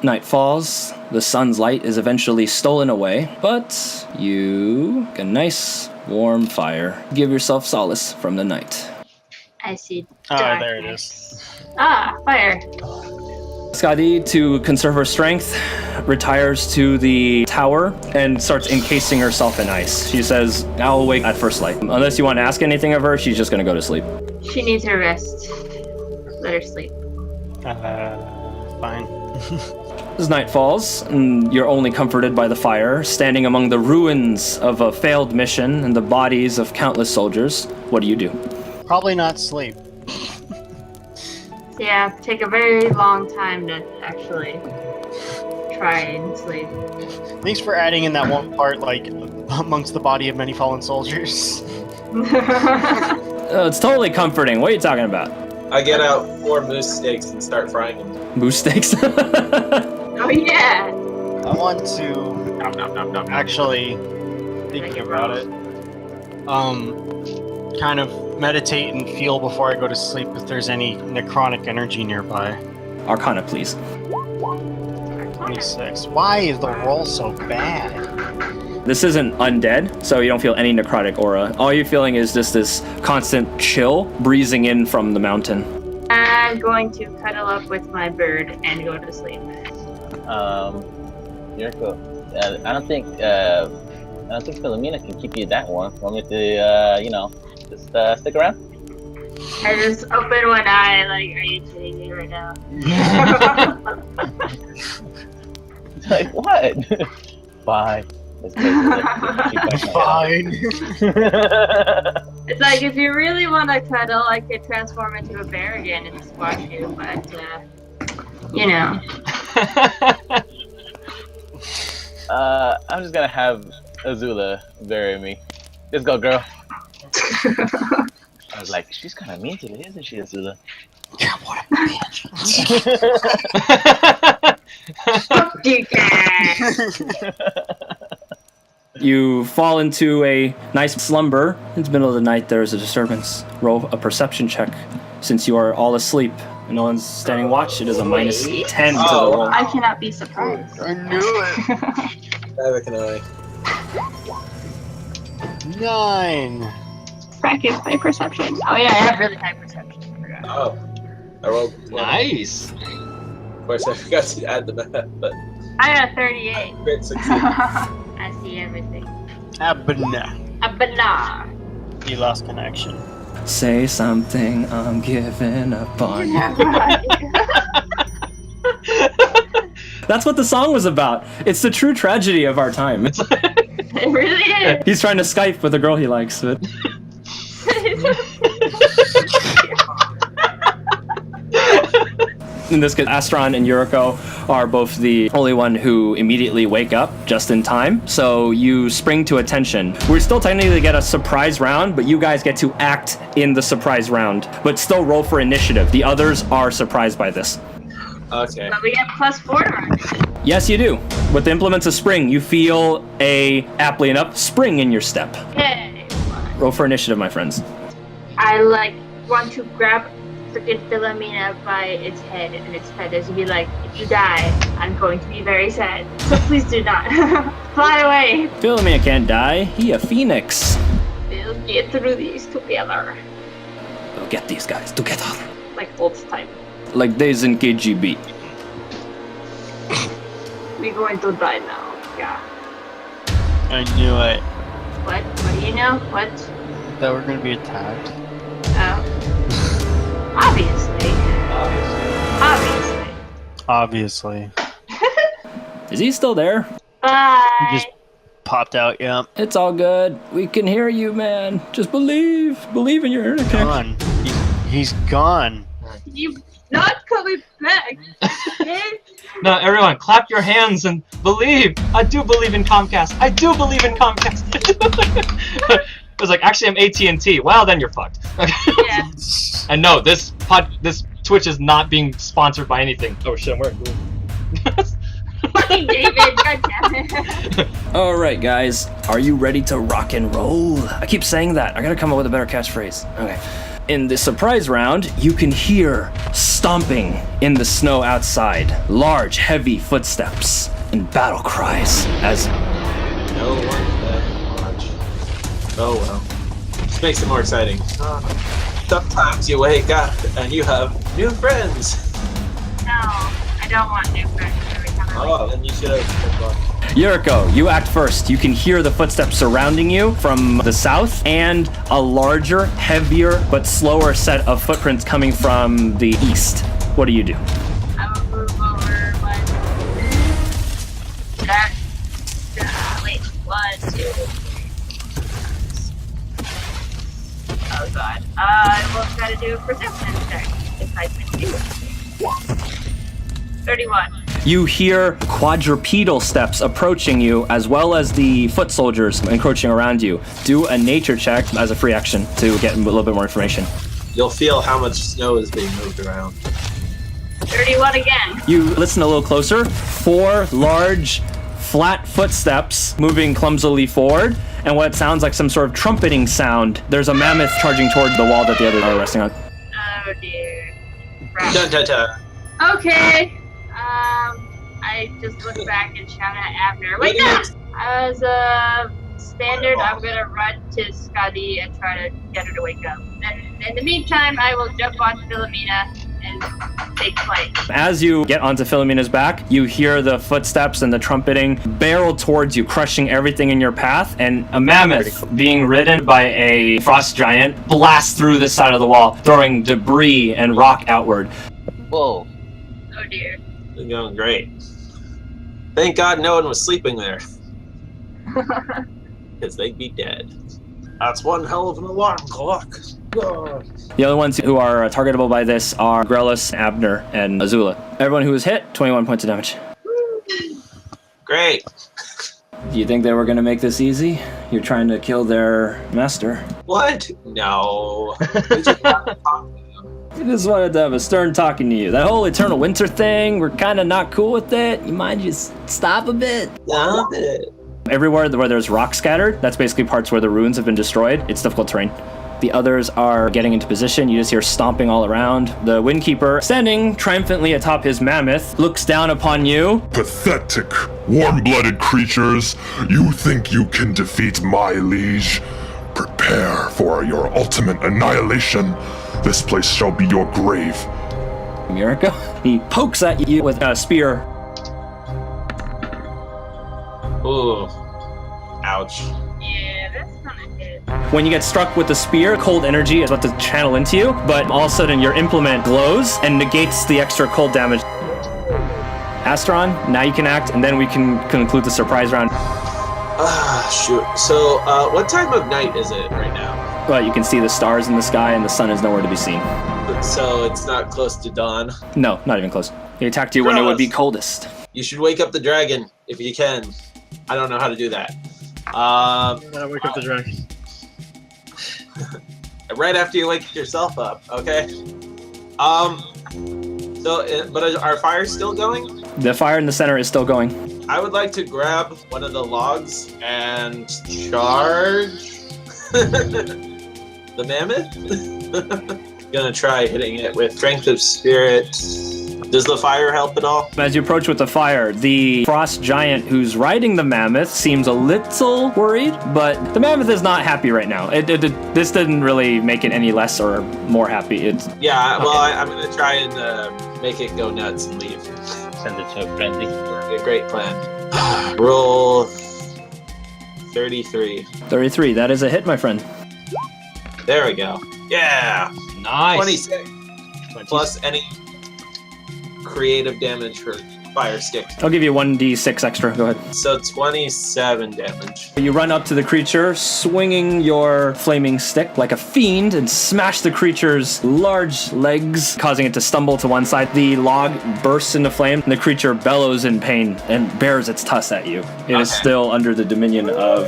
Night falls, the sun's light is eventually stolen away, but you get a nice warm fire. Give yourself solace from the night. I see Oh, darkness. there it is. Ah, fire. Skadi, to conserve her strength, retires to the tower and starts encasing herself in ice. She says, I'll wake at first light. Unless you want to ask anything of her, she's just going to go to sleep. She needs her rest. Let her sleep. Fine. As night falls, and you're only comforted by the fire, standing among the ruins of a failed mission and the bodies of countless soldiers, what do you do? Probably not sleep. Yeah, take a very long time to actually try and sleep. Thanks for adding in that one part, like, amongst the body of many fallen soldiers. It's totally comforting. What are you talking about? I get out 4 moose steaks and start frying them. Moose steaks? Oh yeah! I want to actually, thinking about it, kind of meditate and feel before I go to sleep if there's any necrotic energy nearby. Arcana, please. 26. Why is the roll so bad? This isn't undead, so you don't feel any necrotic aura. All you're feeling is just this constant chill breezing in from the mountain. I'm going to cuddle up with my bird and go to sleep. Yuriko, I don't think Philomena can keep you that warm. Want me to, just stick around? I just open one eye, like, are you kidding me right now? Like, what? Bye. Fine. It's like, if you really want to cuddle, I could transform into a bear again and squash you, but, you know. I'm just gonna have Azula bury me. Let's go, girl. I was like, she's kind of mean today, isn't she, Azula? Yeah, what a bitch. Fuck you guys! You fall into a nice slumber. In the middle of the night, there is a disturbance. Roll a perception check. Since you are all asleep and no one's standing watch, it is a minus 10 to the roll. I cannot be surprised. I knew it. Neither can I. 9. Practice my perception. Oh yeah, I have really high perception. I forgot. Oh. I rolled 20. Nice. Of course, I forgot to add the math, but I got 38. great success. I see everything. Abna. Abana. You lost connection. Say something, I'm giving up on you. That's what the song was about. It's the true tragedy of our time. It really is. He's trying to Skype with a girl he likes, but... In this case, Astron and Yuriko are both the only one who immediately wake up just in time, so you spring to attention. We're still technically get a surprise round, but you guys get to act in the surprise round, but still roll for initiative. The others are surprised by this. Okay. But we get +4 to our initiative. Yes, you do. With the implements of spring, you feel aptly enough, spring in your step. Hey. Roll for initiative, my friends. I want to grab freaking Philomena by its head and its feathers and be like, if you die, I'm going to be very sad. So please do not. Fly away. Philomena can't die. He a phoenix. We'll get through these together. We'll get these guys together. Like old time. Like days in KGB. We're going to die now. Yeah. I knew it. What? What do you know? What? That we're gonna be attacked. Oh. Obviously. Obviously. Is he still there? Bye. He just popped out, yeah. It's all good. We can hear you, man. Just believe. Believe in your internet connection. Gone. He's gone. You not coming back. Okay? No, everyone, clap your hands and believe. I do believe in Comcast. I do believe in Comcast. It was like, actually, I'm AT&T. Well, then you're fucked. Yeah. And no, this Twitch is not being sponsored by anything. Oh shit, I'm wearing blue. Fucking David, goddammit. Alright, guys. Are you ready to rock and roll? I keep saying that. I gotta come up with a better catchphrase. Okay. In the surprise round, you can hear stomping in the snow outside, large, heavy footsteps and battle cries as No one can watch. Oh well. This makes it more exciting. Sometimes you wake up and you have new friends. No, I don't want new friends every time I Oh, then you should have. Yuriko, you act first. You can hear the footsteps surrounding you from the south and a larger, heavier, but slower set of footprints coming from the east. What do you do? I will move over one. That. Wait, 1, 2, 3. Oh god. I will try to do a perception check if I can do it. 31. You hear quadrupedal steps approaching you, as well as the foot soldiers encroaching around you. Do a nature check as a free action to get a little bit more information. You'll feel how much snow is being moved around. 31 again. You listen a little closer. 4 large, flat footsteps moving clumsily forward, and what sounds like some sort of trumpeting sound. There's a mammoth charging toward the wall that the others are resting on. Oh dear. Dun, Right. dun, dun. Okay. I just look back and shout at Abner. Wake up! As a standard, I'm gonna run to Scotty and try to get her to wake up. And in the meantime, I will jump on Philomena and take flight. As you get onto Philomena's back, you hear the footsteps and the trumpeting barrel towards you, crushing everything in your path, and a mammoth being ridden by a frost giant blasts through the side of the wall, throwing debris and rock outward. Whoa. Oh dear. It's going great. Thank God no one was sleeping there. Because they'd be dead. That's one hell of an alarm clock. Oh. The other ones who are targetable by this are Grellis, Abner, and Azula. Everyone who was hit, 21 points of damage. Great. Do you think they were going to make this easy? You're trying to kill their master. What? No. We just want to talk to them. I just wanted to have a stern talking to you. That whole eternal winter thing, we're kind of not cool with it. You mind just stop a bit? Stop it. Everywhere where there's rock scattered, that's basically parts where the ruins have been destroyed. It's difficult terrain. The others are getting into position. You just hear stomping all around. The Windkeeper, standing triumphantly atop his mammoth, looks down upon you. Pathetic, warm-blooded creatures. You think you can defeat my liege? Prepare for your ultimate annihilation. This place shall be your grave. Yuriko. He pokes at you with a spear. Ooh. Ouch. Yeah, that's kind of hit. When you get struck with the spear, cold energy is about to channel into you, but all of a sudden your implement glows and negates the extra cold damage. Astron, now you can act, and then we can conclude the surprise round. Ah, shoot. So, what time of night is it right now? But you can see the stars in the sky, and the sun is nowhere to be seen. So it's not close to dawn. No, not even close. He attacked you when it would be coldest. You should wake up the dragon if you can. I don't know how to do that. Wake up the dragon. Right after you wake yourself up, okay? But are fires still going? The fire in the center is still going. I would like to grab one of the logs and charge the mammoth. Gonna try hitting it with strength of spirit. Does the fire help at all? As you approach with the fire, the frost giant who's riding the mammoth seems a little worried, but the mammoth is not happy right now. This didn't really make it any less or more happy. Yeah, well, I'm gonna try and make it go nuts and leave. Send it to a frenzy. A great plan. Roll 33. 33, that is a hit, my friend. There we go. Yeah. Nice. 26. Plus any creative damage for fire stick. I'll give you 1d6 extra. Go ahead. So 27 damage. You run up to the creature, swinging your flaming stick like a fiend, and smash the creature's large legs, causing it to stumble to one side. The log bursts into flame, and the creature bellows in pain and bares its tusk at you. It is still under the dominion of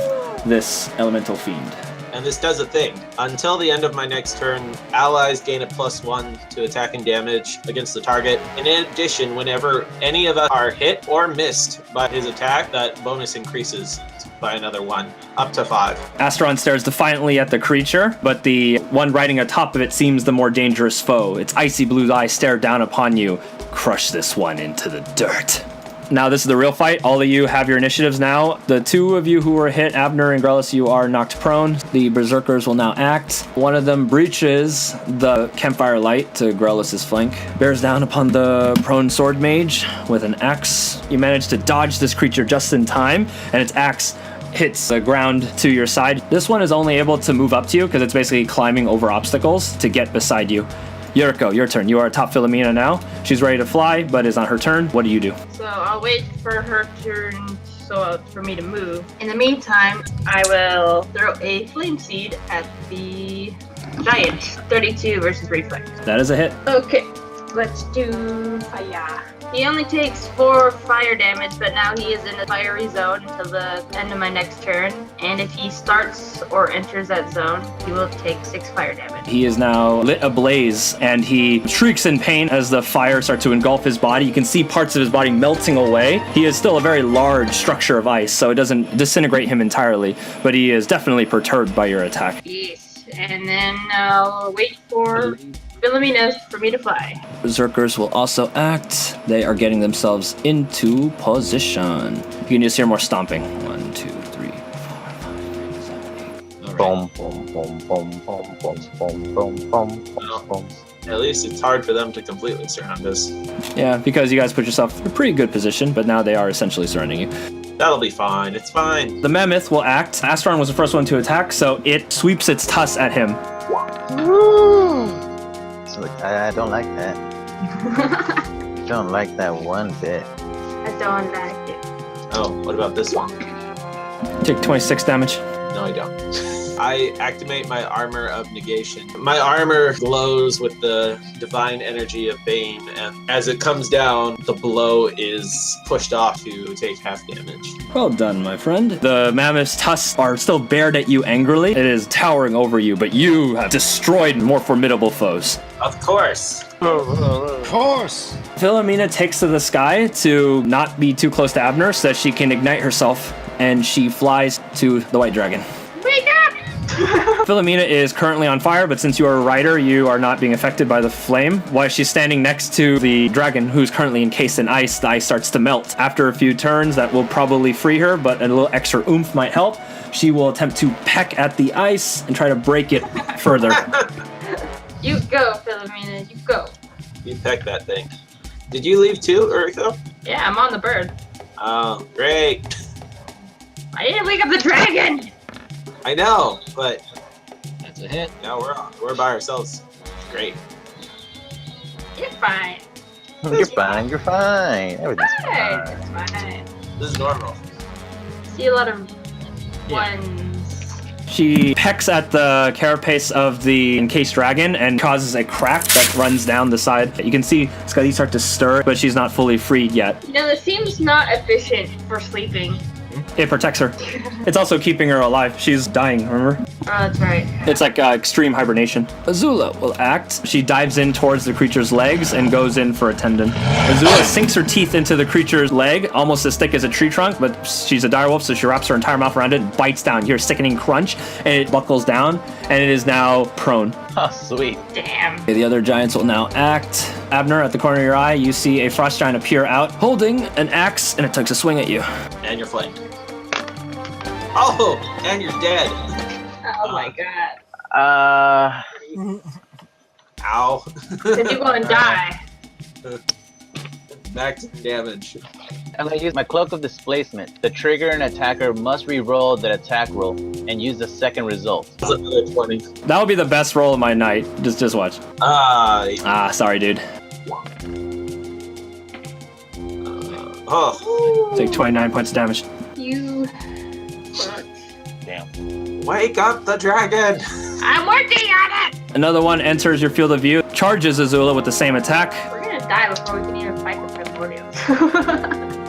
this elemental fiend. And this does a thing. Until the end of my next turn, allies gain a +1 to attack and damage against the target. And in addition, whenever any of us are hit or missed by his attack, that bonus increases. by another 1, up to 5. Astron stares defiantly at the creature, but the one riding atop of it seems the more dangerous foe. Its icy blue eyes stare down upon you. Crush this one into the dirt. Now this is the real fight. All of you have your initiatives now. The 2 of you who were hit, Abner and Grellis, you are knocked prone. The berserkers will now act. One of them breaches the campfire light to Grellis' flank. Bears down upon the prone sword mage with an axe. You manage to dodge this creature just in time, and its axe hits the ground to your side. This one is only able to move up to you because it's basically climbing over obstacles to get beside you. Yuriko, your turn. You are atop Philomena now. She's ready to fly, but it's not her turn. What do you do? So I'll wait for her turn for me to move. In the meantime, I will throw a flame seed at the giant. 32 versus reflex. That is a hit. Okay, let's do fire. He only takes 4 fire damage, but now he is in the fiery zone until the end of my next turn. And if he starts or enters that zone, he will take 6 fire damage. He is now lit ablaze, and he shrieks in pain as the fire starts to engulf his body. You can see parts of his body melting away. He is still a very large structure of ice, so it doesn't disintegrate him entirely, but he is definitely perturbed by your attack. Yes, and then I'll wait for Philomena for me to fly. Berserkers will also act. They are getting themselves into position. You can just hear more stomping. 1, 2, 3, 4, 5, 6, 7, 8. Boom, boom, boom, boom, boom, boom, boom, boom, boom, boom. At least it's hard for them to completely surround us. Yeah, because you guys put yourself in a pretty good position, but now they are essentially surrounding you. That'll be fine. It's fine. The mammoth will act. Astron was the first one to attack, so it sweeps its tusk at him. I don't like that. Don't like that one bit. I don't like it. Oh, what about this one? Take 26 damage. No, I don't. I activate my armor of negation. My armor glows with the divine energy of Bane, and as it comes down, the blow is pushed off to take half damage. Well done, my friend. The mammoth's tusks are still bared at you angrily. It is towering over you, but you have destroyed more formidable foes. Of course. Of course. Philomena takes to the sky to not be too close to Abner so that she can ignite herself, and she flies to the white dragon. Wake up! Philomena is currently on fire, but since you are a rider, you are not being affected by the flame. While she's standing next to the dragon, who's currently encased in ice, the ice starts to melt. After a few turns, that will probably free her, but a little extra oomph might help. She will attempt to peck at the ice and try to break it further. You go, Philomena, you go. You peck that thing. Did you leave too, Uriko? Yeah, I'm on the bird. Oh, great. I didn't wake up the dragon! I know, but That's a hit. now we're by ourselves. Great. You're fine. You're fine, you're fine. Everything's Fine. fine. It's fine. This is normal. See a lot of Yeah. ones. She pecks at the carapace of the encased dragon and causes a crack that runs down the side. You can see Scotty start to stir, but she's not fully freed yet. You know, this seems not efficient for sleeping. It protects her. It's also keeping her alive. She's dying, remember? Oh, that's right. It's like extreme hibernation. Azula will act. She dives in towards the creature's legs and goes in for a tendon. Azula sinks her teeth into the creature's leg, almost as thick as a tree trunk, but she's a direwolf, so she wraps her entire mouth around it and bites down. You hear a sickening crunch, and it buckles down, and it is now prone. Oh, sweet. Damn. Okay, the other giants will now act. Abner, at the corner of your eye, you see a frost giant appear out, holding an axe, and it takes a swing at you. And you're flamed. Oh, and you're dead. Oh my god. Ow. Then you're gonna die. Max damage. I'm gonna use my Cloak of Displacement. The trigger and attacker must re-roll the attack roll and use the second result. That's another 20. That would be the best roll of my night. Just watch. Sorry, dude. Oh, Take 29 points of damage. You fuck. Damn. wake up the dragon. I'm working on it! Another one enters your field of view, charges Azula with the same attack. We're gonna die before we can even fight the primordials.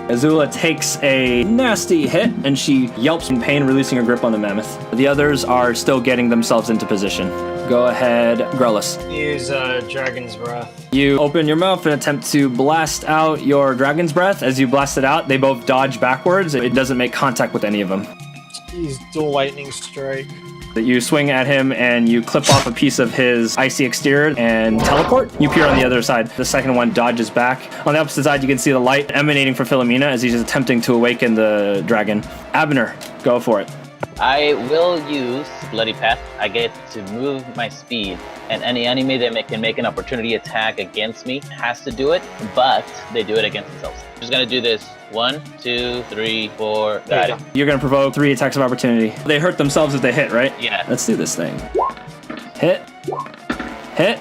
Azula takes a nasty hit, and she yelps in pain, releasing her grip on the mammoth. The others are still getting themselves into position. Go ahead, Grellis. Use Dragon's Breath. You open your mouth and attempt to blast out your dragon's breath. As you blast it out, they both dodge backwards. It doesn't make contact with any of them. He's dual lightning strike. You swing at him and you clip off a piece of his icy exterior and teleport. You appear on the other side. The second one dodges back. On the opposite side, you can see the light emanating from Philomena as he's attempting to awaken the dragon. Abner, go for it. I will use Bloody Path. I get to move my speed, and any enemy that can make an opportunity attack against me has to do it, but they do it against themselves. I'm just gonna do this. 1, 2, 3, 4. Got it. You're gonna provoke 3 attacks of opportunity. They hurt themselves if they hit, right? Yeah. Let's do this thing. Hit. Hit.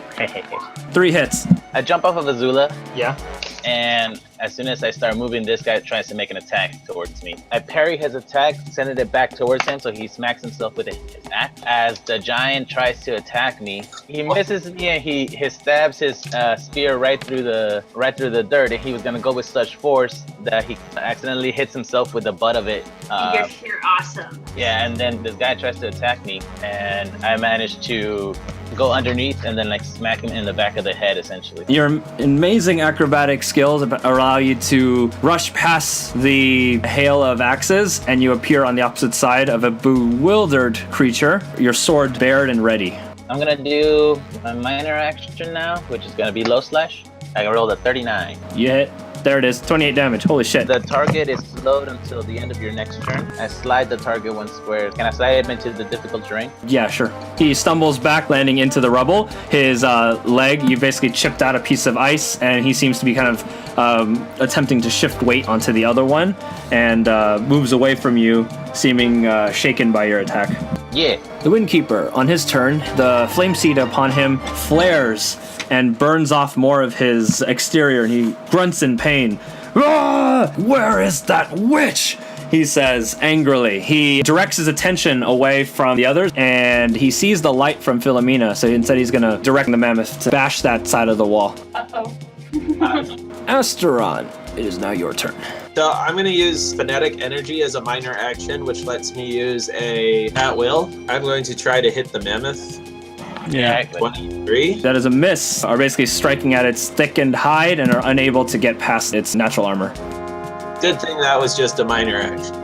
3 hits. I jump off of Azula, Yeah. and as soon as I start moving, this guy tries to make an attack towards me. I parry his attack, sending it back towards him, so he smacks himself with his axe. As the giant tries to attack me, he misses me, and he stabs his spear right through the dirt. And he was gonna go with such force that he accidentally hits himself with the butt of it. You're awesome. Yeah, and then this guy tries to attack me, and I managed to go underneath and then like smack him in the back of the head, essentially. Your amazing acrobatic skills allow you to rush past the hail of axes, and you appear on the opposite side of a bewildered creature, your sword bared and ready. I'm gonna do my minor action now, which is gonna be low slash. I rolled a 39. You hit. There it is. 28 damage. Holy shit. The target is slowed until the end of your next turn. I slide the target 1 square. Can I slide him into the difficult terrain? Yeah, sure. He stumbles back, landing into the rubble. His leg, you basically chipped out a piece of ice, and he seems to be kind of attempting to shift weight onto the other one, and moves away from you, seeming shaken by your attack. Yeah. The Windkeeper, on his turn, the flame seed upon him flares and burns off more of his exterior, and he grunts in pain. Ah! Where is that witch? He says angrily. He directs his attention away from the others, and he sees the light from Philomena, so instead he's gonna direct the mammoth to bash that side of the wall. Uh-oh. Asteron, it is now your turn. So I'm going to use Phonetic Energy as a minor action, which lets me use a at will. I'm going to try to hit the mammoth. Yeah. 23. That is a miss. Are basically striking at its thickened hide and are unable to get past its natural armor. Good thing that was just a minor action.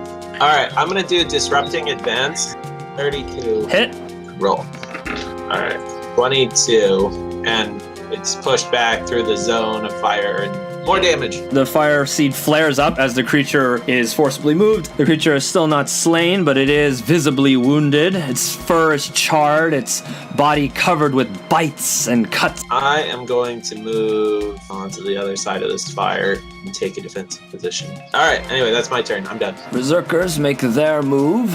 All right, I'm going to do Disrupting Advance. 32. Hit. Roll. All right, 22. And it's pushed back through the zone of fire and more damage. The fire seed flares up as the creature is forcibly moved. The creature is still not slain, but it is visibly wounded. Its fur is charred, its body covered with bites and cuts. I am going to move onto the other side of this fire and take a defensive position. All right, anyway, that's my turn. I'm done. Berserkers make their move.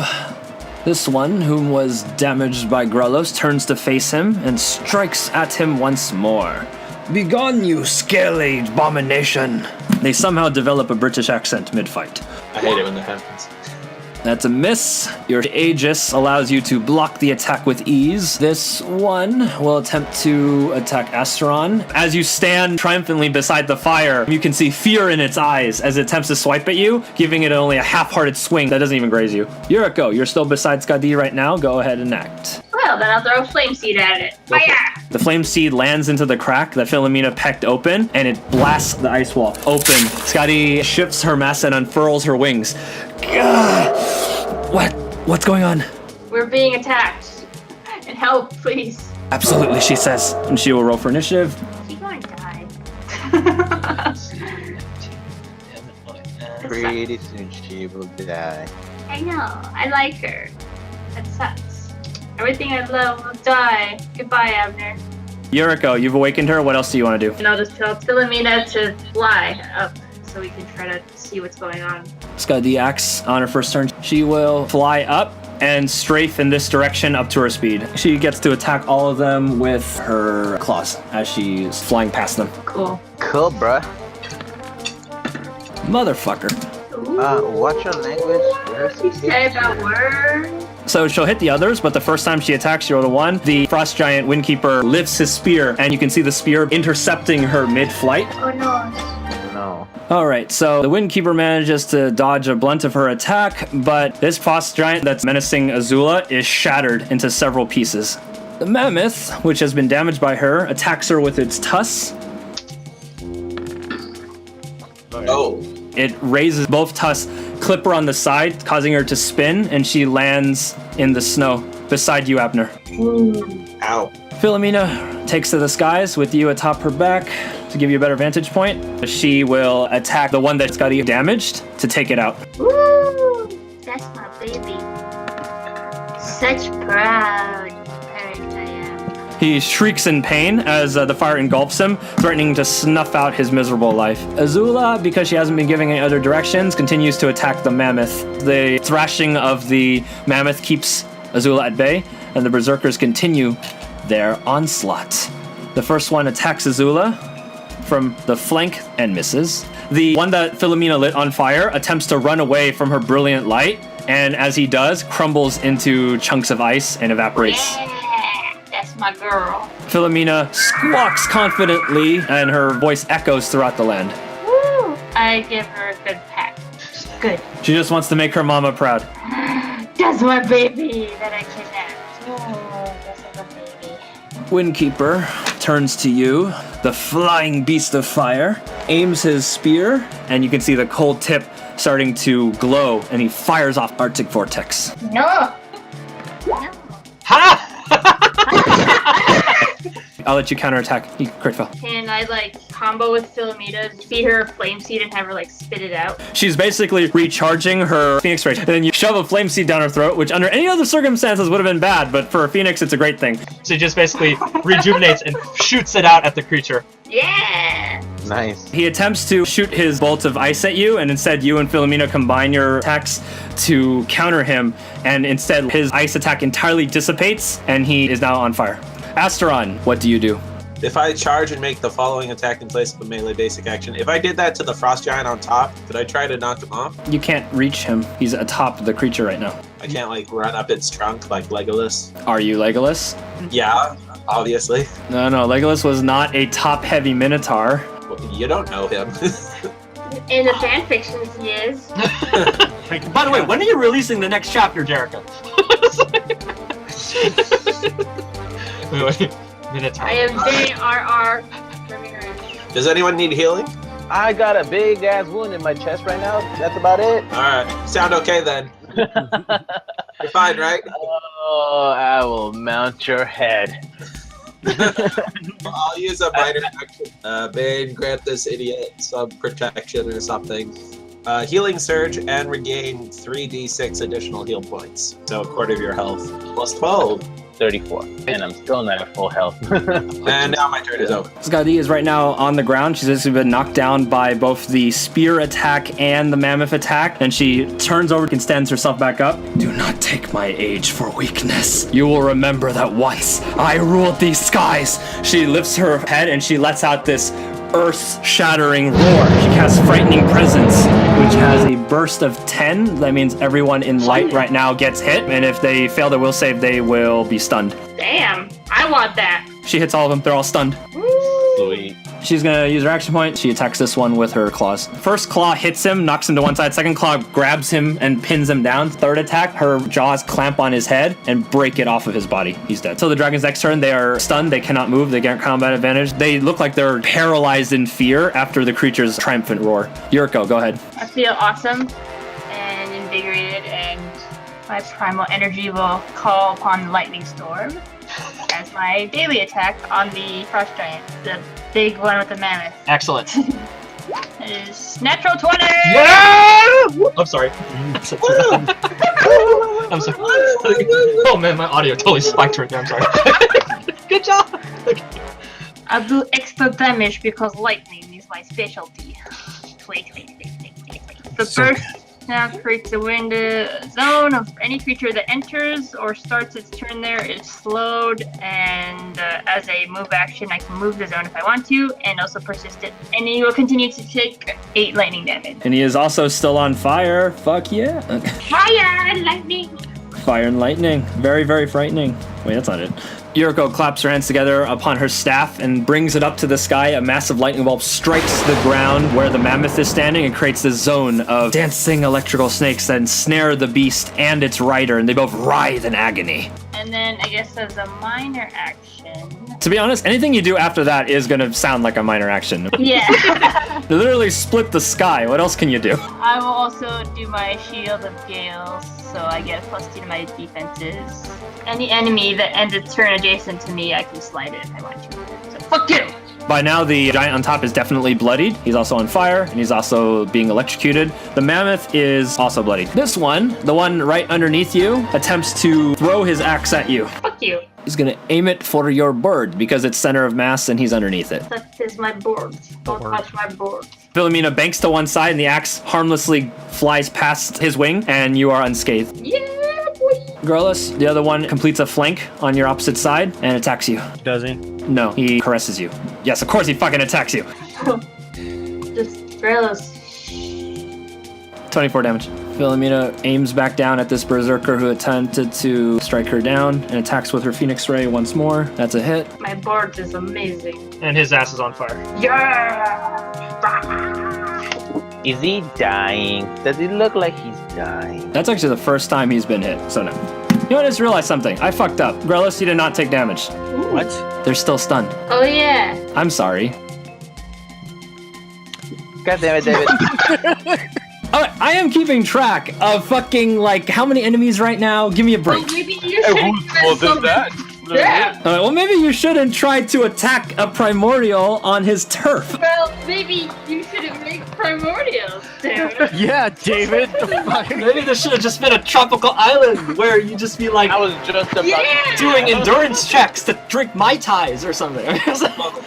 This one, whom was damaged by Grellos, turns to face him and strikes at him once more. Begone, you scaly abomination! They somehow develop a British accent mid-fight. I hate it when that happens. That's a miss. Your Aegis allows you to block the attack with ease. This one will attempt to attack Asteron. As you stand triumphantly beside the fire, you can see fear in its eyes as it attempts to swipe at you, giving it only a half-hearted swing that doesn't even graze you. Yuriko, you're still beside Skadi right now. Go ahead and act. Well, then I'll throw a flame seed at it. Fire! The flame seed lands into the crack that Philomena pecked open, and it blasts the ice wall open. Skadi shifts her mass and unfurls her wings. Gah! What's going on? We're being attacked. And help, please. Absolutely, she says, and she will roll for initiative. She's going to die. Pretty soon she will die. I know. I like her. That sucks. Everything I love will die. Goodbye, Abner. Yuriko, you've awakened her. What else do you want to do? And I'll just tell Philomena to fly up so we can try to see what's going on. Skadi acts on her first turn. She will fly up and strafe in this direction up to her speed. She gets to attack all of them with her claws as she's flying past them. Cool. Cool, bruh. Motherfucker. Watch your language. What's she say about words? So she'll hit the others, but the first time she attacks, she rolled a 1. The Frost Giant Windkeeper lifts his spear, and you can see the spear intercepting her mid-flight. Oh no. No. Alright, so the Windkeeper manages to dodge a blunt of her attack, but this Frost Giant that's menacing Azula is shattered into several pieces. The Mammoth, which has been damaged by her, attacks her with its tusks. Oh. It raises both tusks clip her on the side, causing her to spin, and she lands in the snow beside you, Abner. Ow. Philomena takes to the skies with you atop her back to give you a better vantage point. She will attack the one that's got you damaged to take it out. Woo! That's my baby. Such proud parent I am. He shrieks in pain as the fire engulfs him, threatening to snuff out his miserable life. Azula, because she hasn't been giving any other directions, continues to attack the mammoth. The thrashing of the mammoth keeps Azula at bay, and the berserkers continue their onslaught. The first one attacks Azula from the flank and misses. The one that Philomena lit on fire attempts to run away from her brilliant light, and as he does, crumbles into chunks of ice and evaporates. Yeah, that's my girl. Philomena squawks confidently, and her voice echoes throughout the land. Woo! I give her a good pat. Good. She just wants to make her mama proud. That's my baby that I kidnapped. Oh, that's my baby. Windkeeper turns to you, the flying beast of fire, aims his spear, and you can see the cold tip starting to glow, and he fires off Arctic Vortex. No! No. Ha! I'll let you counterattack. You crit fail. Can I, like, combo with Philomena, feed her a flame seed, and have her, like, spit it out? She's basically recharging her Phoenix Ray, and then you shove a flame seed down her throat, which under any other circumstances would have been bad, but for a Phoenix, it's a great thing. So he just basically rejuvenates and shoots it out at the creature. Yeah! Nice. He attempts to shoot his bolt of ice at you, and instead you and Philomena combine your attacks to counter him, and instead his ice attack entirely dissipates, and he is now on fire. Asteron, what do you do? If I charge and make the following attack in place of a melee basic action, if I did that to the frost giant on top, could I try to knock him off? You can't reach him. He's atop the creature right now. I can't like run up its trunk like Legolas. Are you Legolas? Yeah, obviously. No, Legolas was not a top-heavy minotaur. Well, you don't know him. In the fanfictions, he is. By the way, when are you releasing the next chapter, Jericho? I am JRR. Let me rest. Does anyone need healing? I got a big ass wound in my chest right now. That's about it. Alright, sound okay then. You're fine, right? Oh, I will mount your head. I'll use a minor action. Bane, grant this idiot some protection or something. Healing surge and regain 3d6 additional heal points. So a quarter of your health. Plus 12. 34. And I'm still not at full health. And now my turn is over. Skadi is right now on the ground. She's just been knocked down by both the spear attack and the mammoth attack, and she turns over and stands herself back up. Do not take my age for weakness. You will remember that once I ruled these skies. She lifts her head and she lets out this earth-shattering roar. She casts Frightening Presence, which has a burst of 10. That means everyone in light right now gets hit, and if they fail their will save, they will be stunned. Damn, I want that. She hits all of them. They're all stunned. Sweet. She's gonna use her action point. She attacks this one with her claws. First claw hits him, knocks him to one side. Second claw grabs him and pins him down. Third attack, her jaws clamp on his head and break it off of his body. He's dead. So the dragon's next turn, they are stunned. They cannot move. They get combat advantage. They look like they're paralyzed in fear after the creature's triumphant roar. Yuriko, go ahead. I feel awesome and invigorated, and my primal energy will call upon Lightning Storm as my daily attack on the frost giant, the big one with the mammoth. Excellent. It is natural 20! Yeah! I'm sorry. I'm sorry. Oh man, my audio totally spiked right there. I'm sorry. Good job. I'll do extra damage because lightning is my specialty. Wait. The first now creates a wind zone of any creature that enters or starts its turn there is slowed, and as a move action I can move the zone if I want to, and also persist it, and he will continue to take 8 lightning damage. And he is also still on fire. Fuck yeah. Fire and lightning! Fire and lightning. Very, very frightening. Wait, that's not it. Yuriko claps her hands together upon her staff and brings it up to the sky. A massive lightning bolt strikes the ground where the mammoth is standing and creates this zone of dancing electrical snakes that ensnare the beast and its rider, and they both writhe in agony. And then I guess as a minor action, To be honest, anything you do after that is going to sound like a minor action. Yeah. They literally split the sky. What else can you do? I will also do my Shield of Gales, so I get a +2 to my defenses. Any enemy that ends its turn adjacent to me, I can slide it if I want to. So fuck you! By now, the giant on top is definitely bloodied. He's also on fire, and he's also being electrocuted. The mammoth is also bloodied. This one, the one right underneath you, attempts to throw his axe at you. Fuck you. He's gonna aim it for your board because it's center of mass and he's underneath it. That is my board. Don't touch my board. Philomena banks to one side and the axe harmlessly flies past his wing and you are unscathed. Yeah, boy. Growlus, the other one, completes a flank on your opposite side and attacks you. Does he? No, he caresses you. Yes, of course he fucking attacks you. Just Growlus. 24 damage. Philomena aims back down at this berserker who attempted to strike her down and attacks with her Phoenix Ray once more. That's a hit. My board is amazing. And his ass is on fire. Yeah! Is he dying? Does he look like he's dying? That's actually the first time he's been hit, so no. You know what, I just realized something. I fucked up. Grellis, you did not take damage. What? They're still stunned. Oh yeah. I'm sorry. God damn it, David. I am keeping track of fucking, like, how many enemies right now? Give me a break. Well, maybe you should Yeah. Well, maybe you shouldn't try to attack a primordial on his turf. Well, maybe you shouldn't make primordials, dude. Yeah, David. The fuck? Maybe this should have just been a tropical island where you just be like I was just about Yeah! doing endurance checks to drink Mai Tais or something.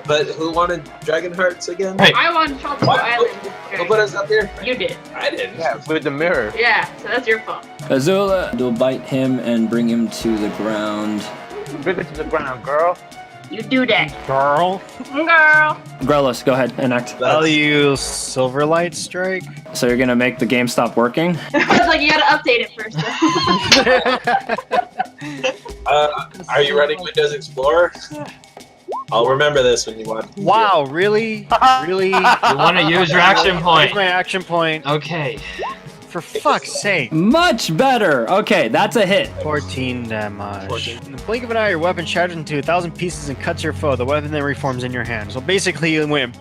But who wanted Dragon Hearts again? Right. I want tropical island. Who put us up here? You did. I didn't. yeah, with the mirror. Yeah, so that's your fault. Azula will bite him and bring him to the ground. Bring it to the ground, girl. You do that. Girl. Girl. Grellis, go ahead, enact. I'll use Silverlight Strike. So you're gonna make the game stop working? I was like, you gotta update it first. Are you running Windows Explorer? I'll remember this when you want. Wow, really? Really? You want to use your action Here's point. my action point. Okay. For fuck's sake. Much better. Okay, that's a hit. 14 damage. 14. In the blink of an eye, your weapon shatters into 1,000 pieces and cuts your foe. The weapon then reforms in your hand. So basically, it went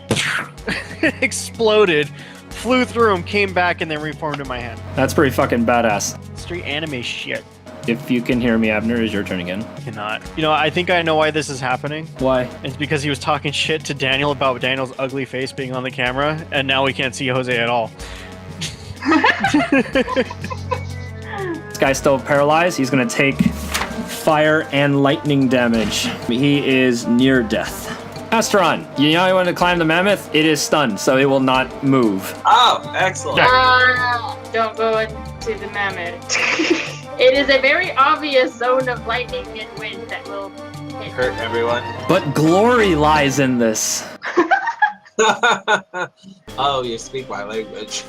exploded, flew through him, came back, and then reformed in my hand. That's pretty fucking badass. Straight anime shit. If you can hear me, Abner, is your turn again. Cannot. You know, I think I know why this is happening. Why? It's because he was talking shit to Daniel about Daniel's ugly face being on the camera, and now we can't see Jose at all. This guy's still paralyzed. He's gonna take fire and lightning damage. He is near death. Astron, you know you want to climb the mammoth? It is stunned, so it will not move. Oh, excellent. Don't go into the mammoth. It is a very obvious zone of lightning and wind that will hit. Hurt everyone. But glory lies in this. Oh, you speak my language.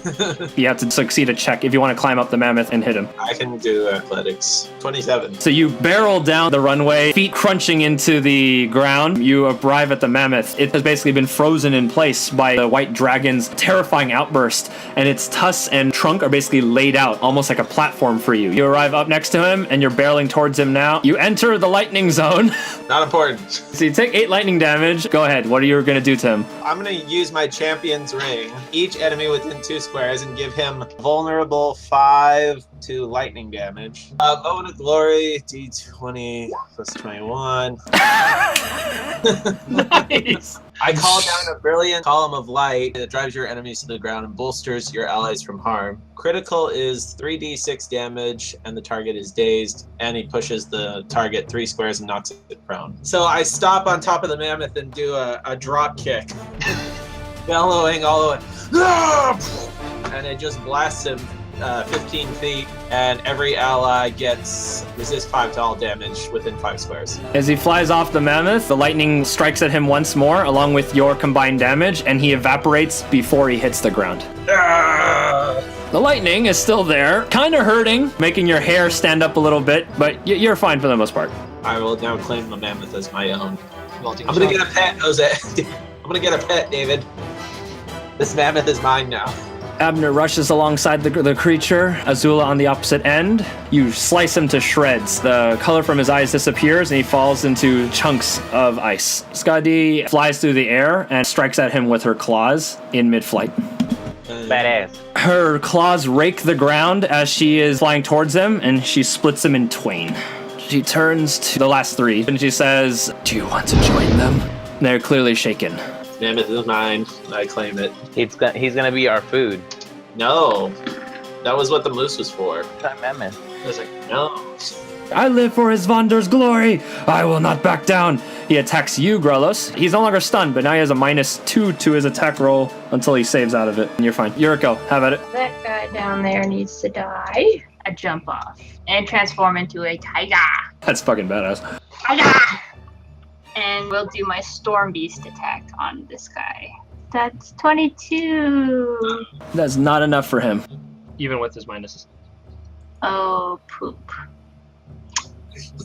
You have to succeed a check if you want to climb up the mammoth and hit him. I can do athletics. 27. So you barrel down the runway, feet crunching into the ground. You arrive at the mammoth. It has basically been frozen in place by the white dragon's terrifying outburst, and its tusks and trunk are basically laid out, almost like a platform for you. You arrive up next to him, and you're barreling towards him now. You enter the lightning zone. Not important. So you take 8 lightning damage. Go ahead. What are you going to do to him? I'm gonna use my champion's ring, each enemy within 2 squares, and give him vulnerable 5 to lightning damage. Moment of glory, D20 plus 21. Nice. I call down a brilliant column of light that drives your enemies to the ground and bolsters your allies from harm. Critical is 3d6 damage, and the target is dazed, and he pushes the target 3 squares and knocks it prone. So I stop on top of the mammoth and do a drop kick, bellowing all the way, and it just blasts him 15 feet, and every ally gets resist 5 to all damage within 5 squares. As he flies off the mammoth, the lightning strikes at him once more, along with your combined damage, and he evaporates before he hits the ground. The lightning is still there, kind of hurting, making your hair stand up a little bit, but you're fine for the most part. I will now claim the mammoth as my own. I'm gonna get a pet, Jose. I'm gonna get a pet, David. This mammoth is mine now. Abner rushes alongside the creature, Azula on the opposite end. You slice him to shreds. The color from his eyes disappears and he falls into chunks of ice. Skadi flies through the air and strikes at him with her claws in mid-flight. Badass. Her claws rake the ground as she is flying towards him, and she splits him in twain. She turns to the last three, and she says, "Do you want to join them?" They're clearly shaken. Mammoth is mine. I claim it. He's gonna be our food. No. That was what the moose was for. Mammoth. I was like, no. I live for Isvander's glory. I will not back down. He attacks you, Grellos. He's no longer stunned, but now he has a -2 to his attack roll until he saves out of it. And you're fine. Yuriko, have at it. That guy down there needs to die. I jump off and transform into a tiger. That's fucking badass. Tiger! And we'll do my Storm Beast attack on this guy. That's 22. That's not enough for him. Even with his minuses. Oh, poop.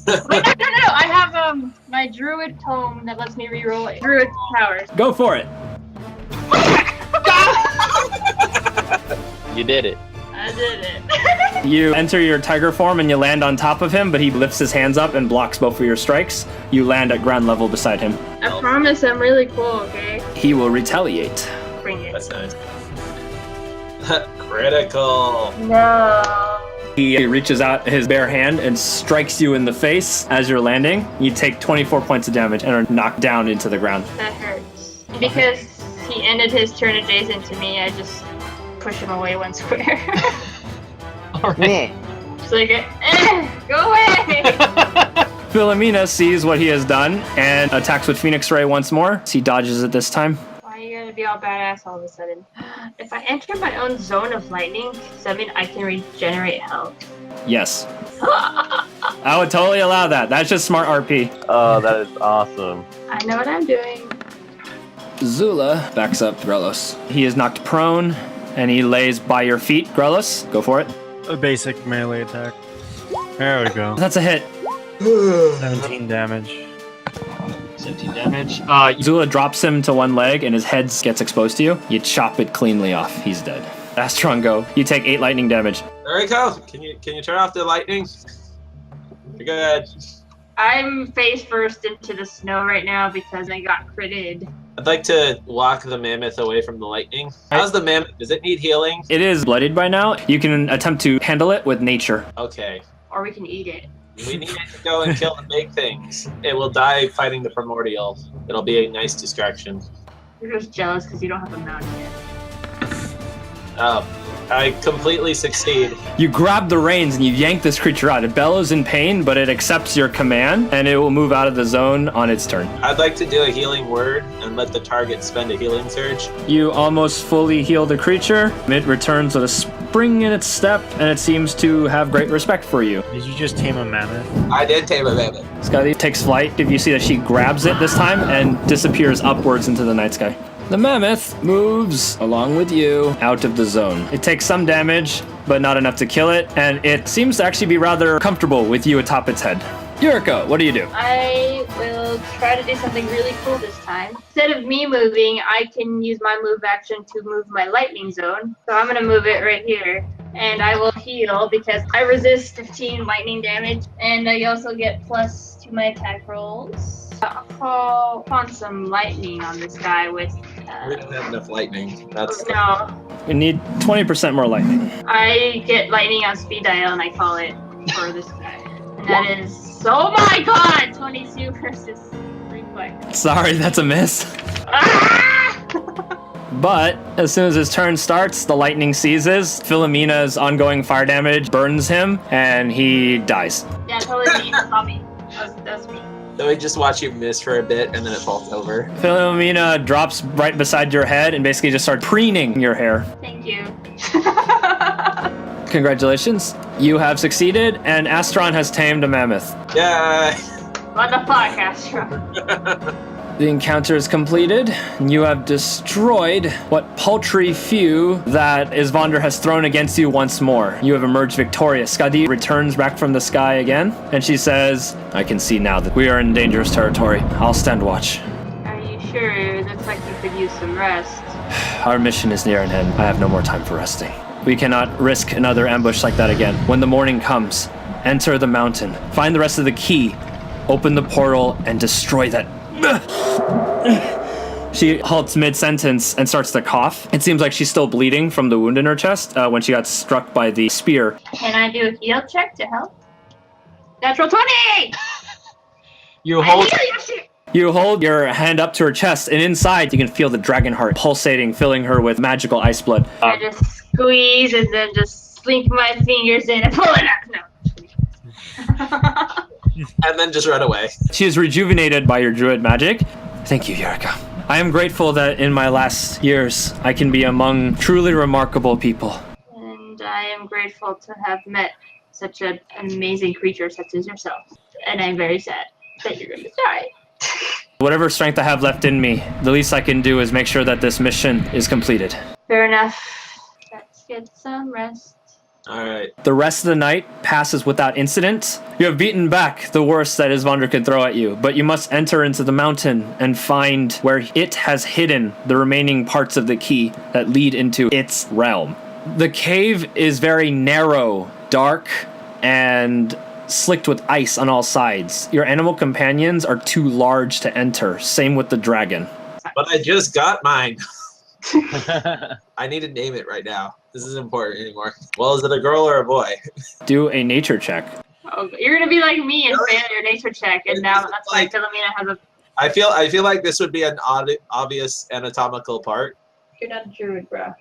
Wait, no. I have my Druid Tome that lets me reroll Druid powers. Go for it. You did it. I did it. You enter your tiger form and you land on top of him, but he lifts his hands up and blocks both of your strikes. You land at ground level beside him. I promise I'm really cool, okay? He will retaliate. Bring it. That's nice. Critical. No. He reaches out his bare hand and strikes you in the face as you're landing. You take 24 points of damage and are knocked down into the ground. That hurts. Because he ended his turn adjacent to me, I just push him away 1 square. Alright. It's like, go away! Philomena sees what he has done and attacks with Phoenix Ray once more. He dodges it this time. Why are you gonna be all badass all of a sudden? If I enter my own zone of lightning, does that mean I can regenerate health? Yes. I would totally allow that. That's just smart RP. Oh, that is awesome. I know what I'm doing. Zula backs up Grelos. He is knocked prone and he lays by your feet. Grelos, go for it. A basic melee attack. There we go. That's a hit. 17 damage. 17 damage. Zula drops him to one leg and his head gets exposed to you. You chop it cleanly off. He's dead. Astron, go. You take 8 lightning damage. There we go. Can you turn off the lightning? You're good. I'm face first into the snow right now because I got critted. I'd like to walk the mammoth away from the lightning. How's the mammoth? Does it need healing? It is bloodied by now. You can attempt to handle it with nature. Okay. Or we can eat it. We need it to go and kill the big things. It will die fighting the primordial. It'll be a nice distraction. You're just jealous because you don't have a mount yet. Oh, I completely succeed. You grab the reins and you yank this creature out. It bellows in pain, but it accepts your command and it will move out of the zone on its turn. I'd like to do a healing word and let the target spend a healing surge. You almost fully heal the creature. It returns with a spring in its step and it seems to have great respect for you. Did you just tame a mammoth? I did tame a mammoth. Scotty takes flight. If you see that she grabs it this time and disappears upwards into the night sky. The mammoth moves along with you out of the zone. It takes some damage, but not enough to kill it, and it seems to actually be rather comfortable with you atop its head. Yuriko, what do you do? I will try to do something really cool this time. Instead of me moving, I can use my move action to move my lightning zone. So I'm going to move it right here. And I will heal because I resist 15 lightning damage. And I also get plus to my attack rolls. I'll call upon some lightning on this guy with... We don't have enough lightning. That's No. We need 20% more lightning. I get lightning on speed dial and I call it for this guy. And that is... Oh my god! 22 versus reflex. Sorry, that's a miss. Ah! But as soon as his turn starts, the lightning seizes. Philomena's ongoing fire damage burns him, and he dies. Yeah, totally me. That's not me. That's me. So we just watch you miss for a bit and then it falls over. Philomena drops right beside your head and basically just starts preening your hair. Thank you. Congratulations. You have succeeded, and Astron has tamed a mammoth. Yay! What the fuck, Astro? The encounter is completed, and you have destroyed what paltry few that Isvander has thrown against you once more. You have emerged victorious. Skadi returns back from the sky again, and she says, I can see now that we are in dangerous territory. I'll stand watch. Are you sure? It looks like you could use some rest. Our mission is near an end. I have no more time for resting. We cannot risk another ambush like that again. When the morning comes, enter the mountain. Find the rest of the key. Open the portal and destroy that. She halts mid-sentence and starts to cough. It seems like she's still bleeding from the wound in her chest when she got struck by the spear. Can I do a heal check to help? Natural 20! You hold. You hold your hand up to her chest, and inside you can feel the dragon heart pulsating, filling her with magical ice blood. I just squeeze and then just slink my fingers in and pull it out. No. And then just run away. She is rejuvenated by your druid magic. Thank you, Eureka. I am grateful that in my last years, I can be among truly remarkable people. And I am grateful to have met such an amazing creature such as yourself. And I'm very sad that you're going to die. Whatever strength I have left in me, the least I can do is make sure that this mission is completed. Fair enough. Let's get some rest. Alright. The rest of the night passes without incident. You have beaten back the worst that Isvander could throw at you, but you must enter into the mountain and find where it has hidden the remaining parts of the key that lead into its realm. The cave is very narrow, dark, and slicked with ice on all sides. Your animal companions are too large to enter, same with the dragon. But I just got mine. I need to name it right now. This isn't important anymore. Well, is it a girl or a boy? Do a nature check. Oh, you're gonna be like me and fail your nature check, and now that's why Philomena has a. I feel like this would be an obvious anatomical part. You're not a druid, bro.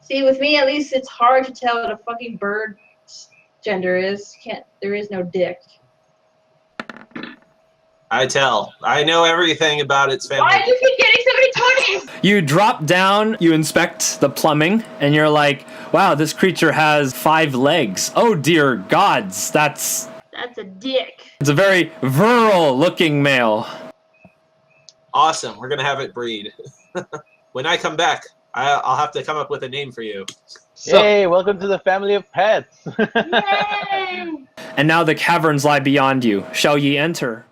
See, with me at least, it's hard to tell what a fucking bird's gender is. There is no dick. I tell. I know everything about its family. Why do you keep getting so many 20s? You drop down, you inspect the plumbing, and you're like, wow, this creature has 5 legs. Oh dear gods, that's a dick. it's a very virile looking male. Awesome. We're gonna have it breed. When I come back, I'll have to come up with a name for you. Hey, welcome to the family of pets. Yay! And now the caverns lie beyond you. Shall ye enter?